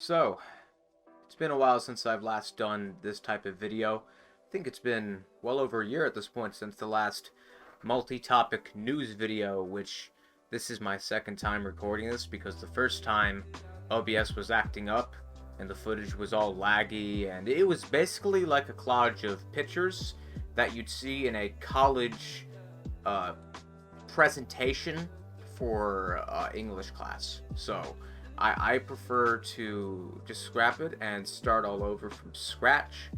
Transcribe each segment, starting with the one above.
So, it's been a while since I've last done this type of video. I think it's been well over a year at this point since the last multi-topic news video, which this is my second time recording this because the first time OBS was acting up and the footage was all laggy, and it was basically like a collage of pictures that you'd see in a college presentation for English class. So I prefer to just scrap it and start all over from scratch.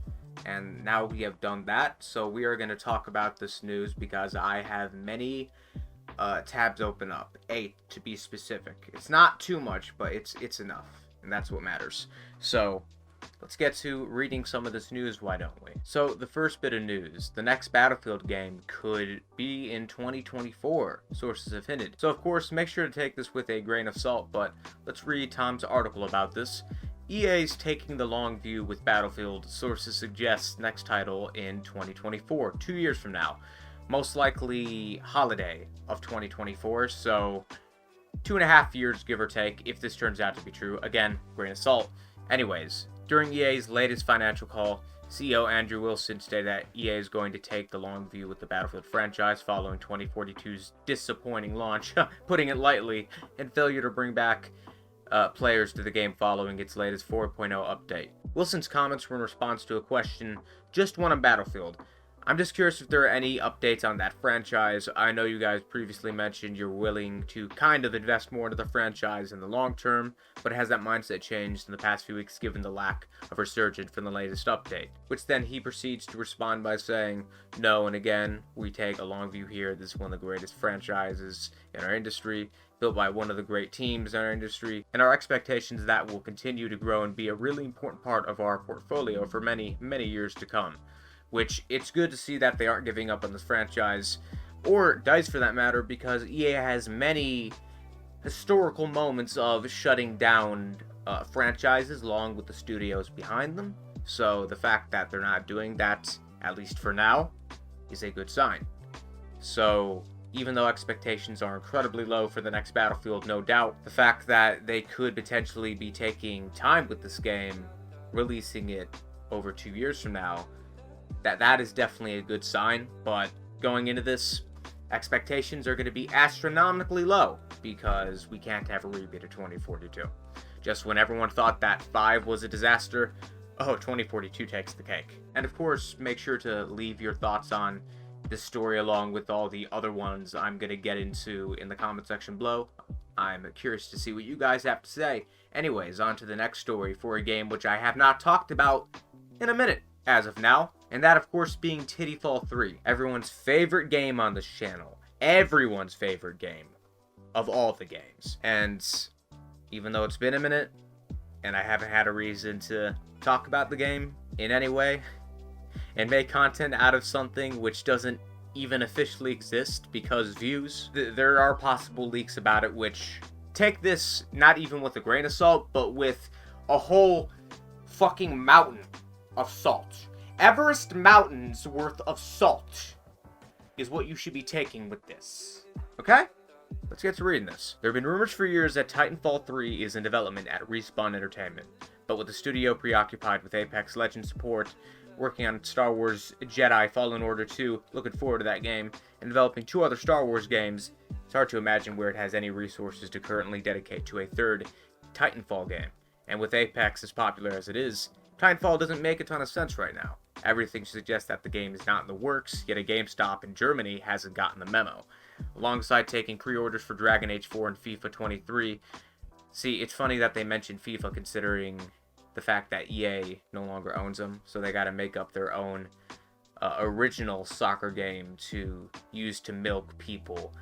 And now we have done that, so we are going to talk about this news because I have many tabs open up. 8 to be specific. It's not too much, but it's enough, and that's what matters. So let's get to reading some of this news, why don't we? So the first bit of news, the next Battlefield game could be in 2024, sources have hinted. So of course, make sure to take this with a grain of salt, but let's read Tom's article about this. EA's taking the long view with Battlefield, sources suggest next title in 2024, 2 years from now. Most likely holiday of 2024, so 2.5 years give or take if this turns out to be true. Again, grain of salt. Anyways, during EA's latest financial call, CEO Andrew Wilson stated that EA is going to take the long view with the Battlefield franchise following 2042's disappointing launch, putting it lightly, and failure to bring back players to the game following its latest 4.0 update. Wilson's comments were in response to a question, just one on Battlefield. I'm just curious if there are any updates on that franchise. I know you guys previously mentioned you're willing to kind of invest more into the franchise in the long term, but has that mindset changed in the past few weeks given the lack of resurgence from the latest update? Which then he proceeds to respond by saying, no, and again, we take a long view here. This is one of the greatest franchises in our industry, built by one of the great teams in our industry, and our expectations that will continue to grow and be a really important part of our portfolio for many, many years to come. Which, it's good to see that they aren't giving up on this franchise, or DICE for that matter, because EA has many historical moments of shutting down franchises along with the studios behind them. So the fact that they're not doing that, at least for now, is a good sign. So even though expectations are incredibly low for the next Battlefield, no doubt, the fact that they could potentially be taking time with this game, releasing it over 2 years from now, that is definitely a good sign. But going into this, expectations are going to be astronomically low because we can't have a repeat of 2042. Just when everyone thought that 5 was a disaster, 2042 takes the cake. And of course, make sure to leave your thoughts on this story along with all the other ones I'm going to get into in the comment section below. I'm curious to see what you guys have to say. Anyways, on to the next story for a game which I have not talked about in a minute as of now. And that, of course, being Titanfall 3. Everyone's favorite game on this channel. Everyone's favorite game of all the games. And even though it's been a minute, and I haven't had a reason to talk about the game in any way, and make content out of something which doesn't even officially exist because views, there are possible leaks about it which take this not even with a grain of salt, but with a whole fucking mountain of salt. Everest Mountain's worth of salt is what you should be taking with this. Okay? Let's get to reading this. There have been rumors for years that Titanfall 3 is in development at Respawn Entertainment, but with the studio preoccupied with Apex Legends support, working on Star Wars Jedi Fallen Order 2, looking forward to that game, and developing 2 other Star Wars games, it's hard to imagine where it has any resources to currently dedicate to a third Titanfall game. And with Apex as popular as it is, Titanfall doesn't make a ton of sense right now. Everything suggests that the game is not in the works, yet a GameStop in Germany hasn't gotten the memo. Alongside taking pre-orders for Dragon Age 4 and FIFA 23. See, it's funny that they mentioned FIFA considering the fact that EA no longer owns them, so they gotta make up their own original soccer game to use to milk people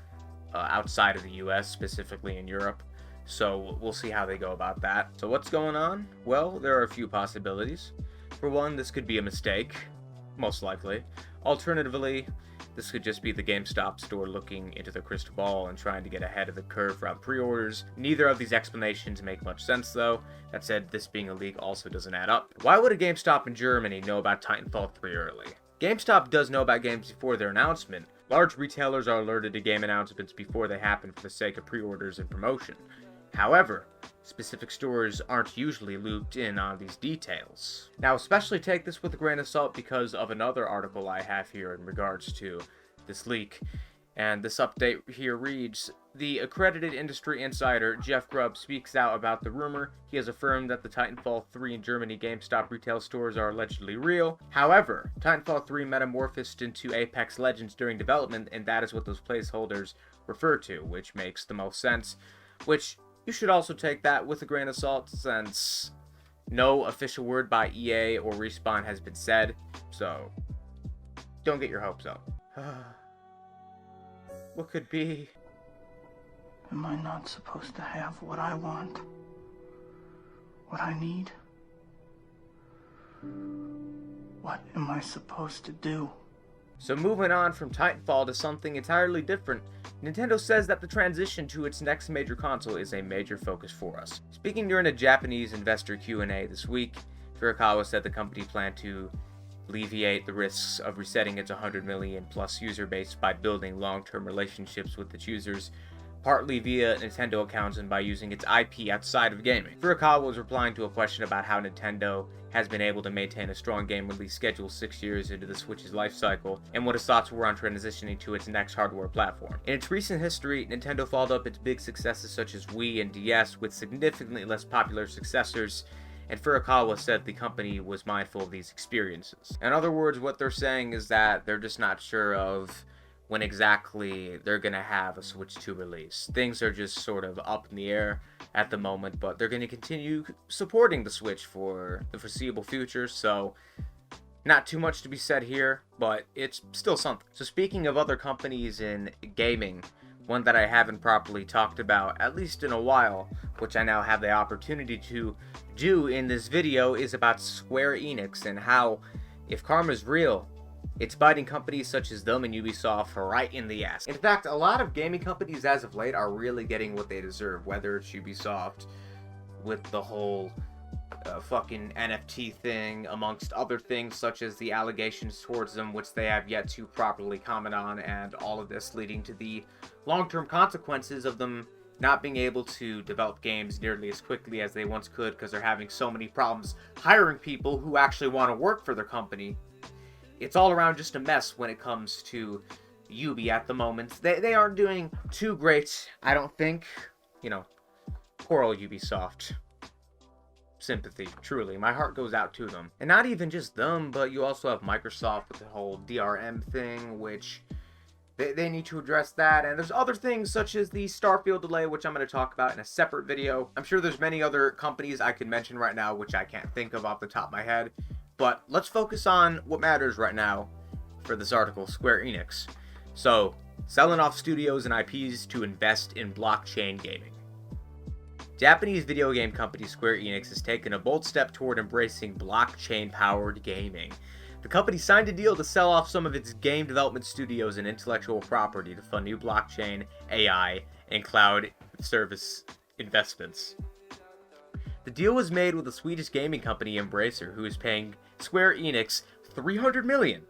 outside of the US, specifically in Europe. So we'll see how they go about that. So what's going on? Well, there are a few possibilities. For one, this could be a mistake, most likely. Alternatively, this could just be the GameStop store looking into the crystal ball and trying to get ahead of the curve around pre-orders. Neither of these explanations make much sense though. That said, this being a leak also doesn't add up. Why would a GameStop in Germany know about Titanfall 3 early? GameStop does know about games before their announcement. Large retailers are alerted to game announcements before they happen for the sake of pre-orders and promotion. However, specific stores aren't usually looped in on these details. Now, especially take this with a grain of salt because of another article I have here in regards to this leak. And this update here reads, the accredited industry insider Jeff Grubb speaks out about the rumor. He has affirmed that the Titanfall 3 in Germany GameStop retail stores are allegedly real. However, Titanfall 3 metamorphosed into Apex Legends during development, and that is what those placeholders refer to, which makes the most sense. Which, you should also take that with a grain of salt, since no official word by EA or Respawn has been said, so don't get your hopes up. What could be? Am I not supposed to have what I want? What I need? What am I supposed to do? So moving on from Titanfall to something entirely different, Nintendo says that the transition to its next major console is a major focus for us. Speaking during a Japanese investor Q&A this week, Furukawa said the company planned to alleviate the risks of resetting its 100 million plus user base by building long-term relationships with its users, partly via Nintendo accounts and by using its IP outside of gaming. Furukawa was replying to a question about how Nintendo has been able to maintain a strong game release schedule 6 years into the Switch's life cycle, and what his thoughts were on transitioning to its next hardware platform. In its recent history, Nintendo followed up its big successes such as Wii and DS with significantly less popular successors, and Furukawa said the company was mindful of these experiences. In other words, what they're saying is that they're just not sure of when exactly they're going to have a Switch 2 release. Things are just sort of up in the air at the moment, but they're going to continue supporting the Switch for the foreseeable future, so not too much to be said here, but it's still something. So speaking of other companies in gaming, one that I haven't properly talked about, at least in a while, which I now have the opportunity to do in this video, is about Square Enix and how, if karma's real, it's biting companies such as them and Ubisoft right in the ass. In fact, a lot of gaming companies as of late are really getting what they deserve, whether it's Ubisoft with the whole fucking NFT thing, amongst other things such as the allegations towards them, which they have yet to properly comment on, and all of this leading to the long-term consequences of them not being able to develop games nearly as quickly as they once could because they're having so many problems hiring people who actually want to work for their company. It's all around just a mess when it comes to Ubi at the moment. They aren't doing too great, I don't think. You know, poor old Ubisoft. Sympathy, truly. My heart goes out to them. And not even just them, but you also have Microsoft with the whole DRM thing, which they need to address that. And there's other things such as the Starfield delay, which I'm going to talk about in a separate video. I'm sure there's many other companies I could mention right now, which I can't think of off the top of my head. But let's focus on what matters right now for this article, Square Enix. So, selling off studios and IPs to invest in blockchain gaming. Japanese video game company Square Enix has taken a bold step toward embracing blockchain-powered gaming. The company signed a deal to sell off some of its game development studios and intellectual property to fund new blockchain, AI, and cloud service investments. The deal was made with the Swedish gaming company Embracer, who is paying Square Enix $300 million.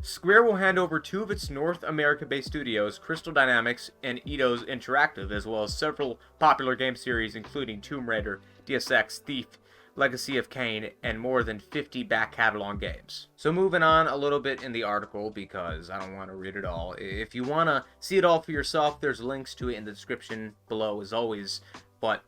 Square will hand over two of its North America-based studios, Crystal Dynamics and Eidos Interactive, as well as several popular game series including Tomb Raider, Deus Ex, Thief, Legacy of Kain, and more than 50 back catalog games. So moving on a little bit in the article, because I don't want to read it all. If you want to see it all for yourself, there's links to it in the description below as always, but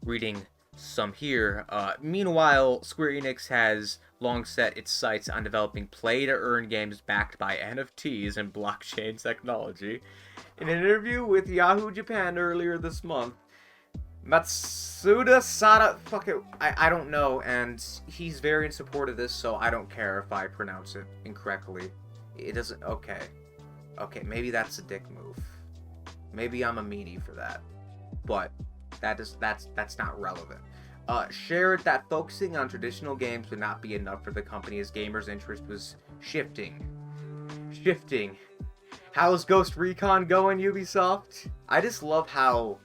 reading some here. Meanwhile, Square Enix has long set its sights on developing play-to-earn games backed by NFTs and blockchain technology. In an interview with Yahoo Japan earlier this month, Matsuda Sada, I don't know, and he's very in support of this, so I don't care if I pronounce it incorrectly. It doesn't, okay, maybe that's a dick move. Maybe I'm a meanie for that, but that's not relevant. Shared that focusing on traditional games would not be enough for the company as gamers' interest was shifting. How's Ghost Recon going, Ubisoft? I just love how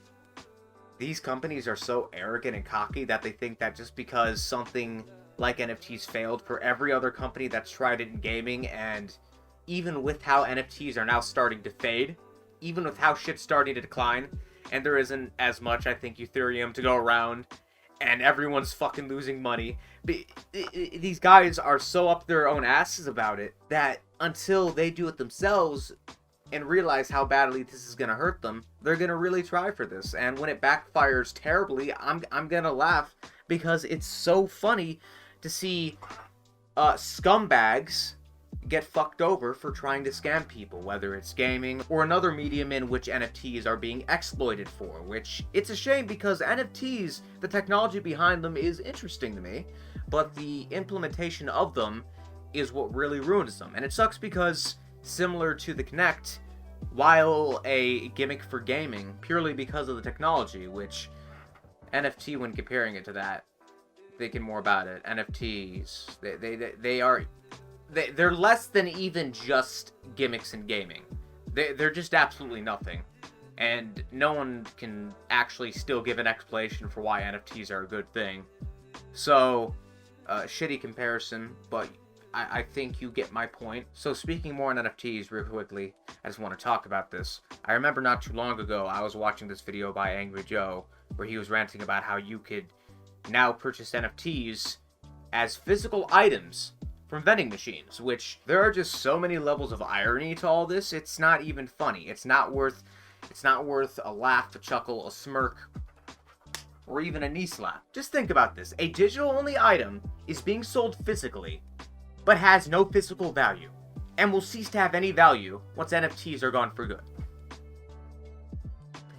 these companies are so arrogant and cocky that they think that just because something like NFTs failed for every other company that's tried it in gaming, and even with how NFTs are now starting to fade, even with how shit's starting to decline, and there isn't as much, I think, Ethereum to go around, and everyone's fucking losing money. These guys are so up their own asses about it that until they do it themselves and realize how badly this is gonna hurt them, they're gonna really try for this. And when it backfires terribly, I'm gonna laugh because it's so funny to see scumbags get fucked over for trying to scam people, whether it's gaming or another medium in which NFTs are being exploited for, which it's a shame because NFTs, the technology behind them is interesting to me, but the implementation of them is what really ruins them. And it sucks because, similar to the Kinect, while a gimmick for gaming, purely because of the technology, which NFT, when comparing it to that, thinking more about it, NFTs, they're less than even just gimmicks in gaming. They're just absolutely nothing. And no one can actually still give an explanation for why NFTs are a good thing. So, shitty comparison, but I think you get my point. So speaking more on NFTs real quickly, I just want to talk about this. I remember not too long ago, I was watching this video by Angry Joe, where he was ranting about how you could now purchase NFTs as physical items from vending machines, which there are just so many levels of irony to all this, it's not even funny. It's not worth a laugh, a chuckle, a smirk, or even a knee slap. Just think about this. A digital-only item is being sold physically, but has no physical value, and will cease to have any value once NFTs are gone for good.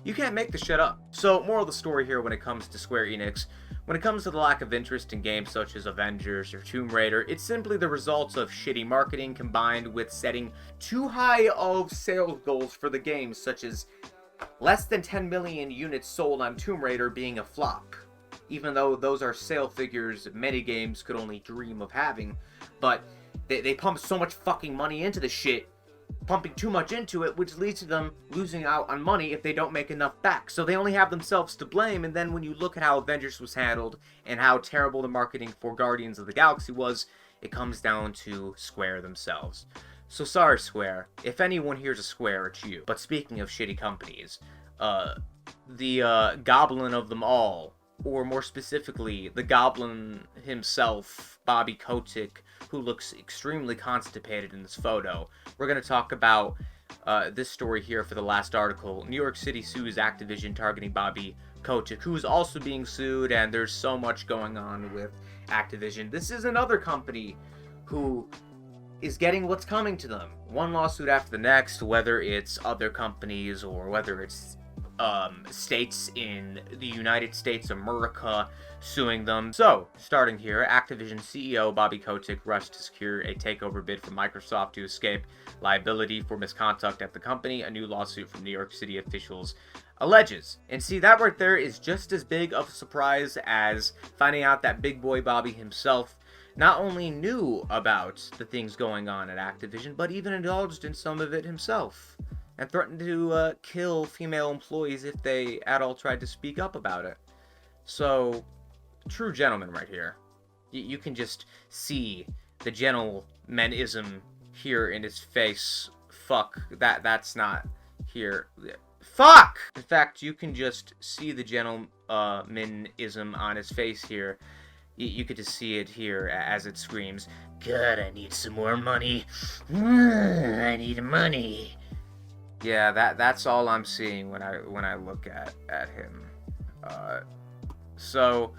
You can't make this shit up. So, moral of the story here when it comes to Square Enix, when it comes to the lack of interest in games such as Avengers or Tomb Raider, it's simply the results of shitty marketing combined with setting too high of sales goals for the games, such as less than 10 million units sold on Tomb Raider being a flop. Even though those are sale figures many games could only dream of having, but they pump so much fucking money into the shit, pumping too much into it, which leads to them losing out on money if they don't make enough back. So they only have themselves to blame, and then when you look at how Avengers was handled and how terrible the marketing for Guardians of the Galaxy was, it comes down to Square themselves. So sorry, Square. If anyone here's a Square, it's you. But speaking of shitty companies, the goblin of them all, or more specifically, the goblin himself, Bobby Kotick, who looks extremely constipated in this photo. We're going to talk about this story here for the last article. New York City sues Activision targeting Bobby Kotick, who is also being sued, and there's so much going on with Activision. This is another company who is getting what's coming to them. One lawsuit after the next, whether it's other companies or whether it's states in the United States of America suing them. So, starting here, Activision CEO Bobby Kotick rushed to secure a takeover bid from Microsoft to escape liability for misconduct at the company, a new lawsuit from New York City officials alleges. And see, that right there is just as big of a surprise as finding out that big boy Bobby himself not only knew about the things going on at Activision, but even indulged in some of it himself, and threatened to kill female employees if they at all tried to speak up about it. So, true gentleman right here. You can just see the gentlemanism here in his face. Fuck, that's not here. Fuck! In fact, you can just see the gentlemanism on his face here. You could just see it here as it screams, "God, I need some more money. I need money." Yeah, that's all I'm seeing when I look at him. So,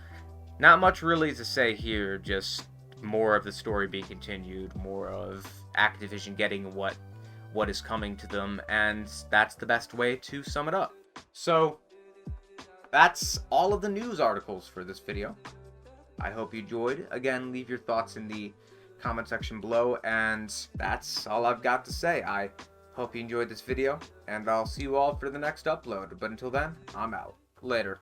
not much really to say here, just more of the story being continued, more of Activision getting what is coming to them, and that's the best way to sum it up. So, that's all of the news articles for this video. I hope you enjoyed. Again, leave your thoughts in the comment section below, and that's all I've got to say. I hope you enjoyed this video, and I'll see you all for the next upload. But until then, I'm out. Later.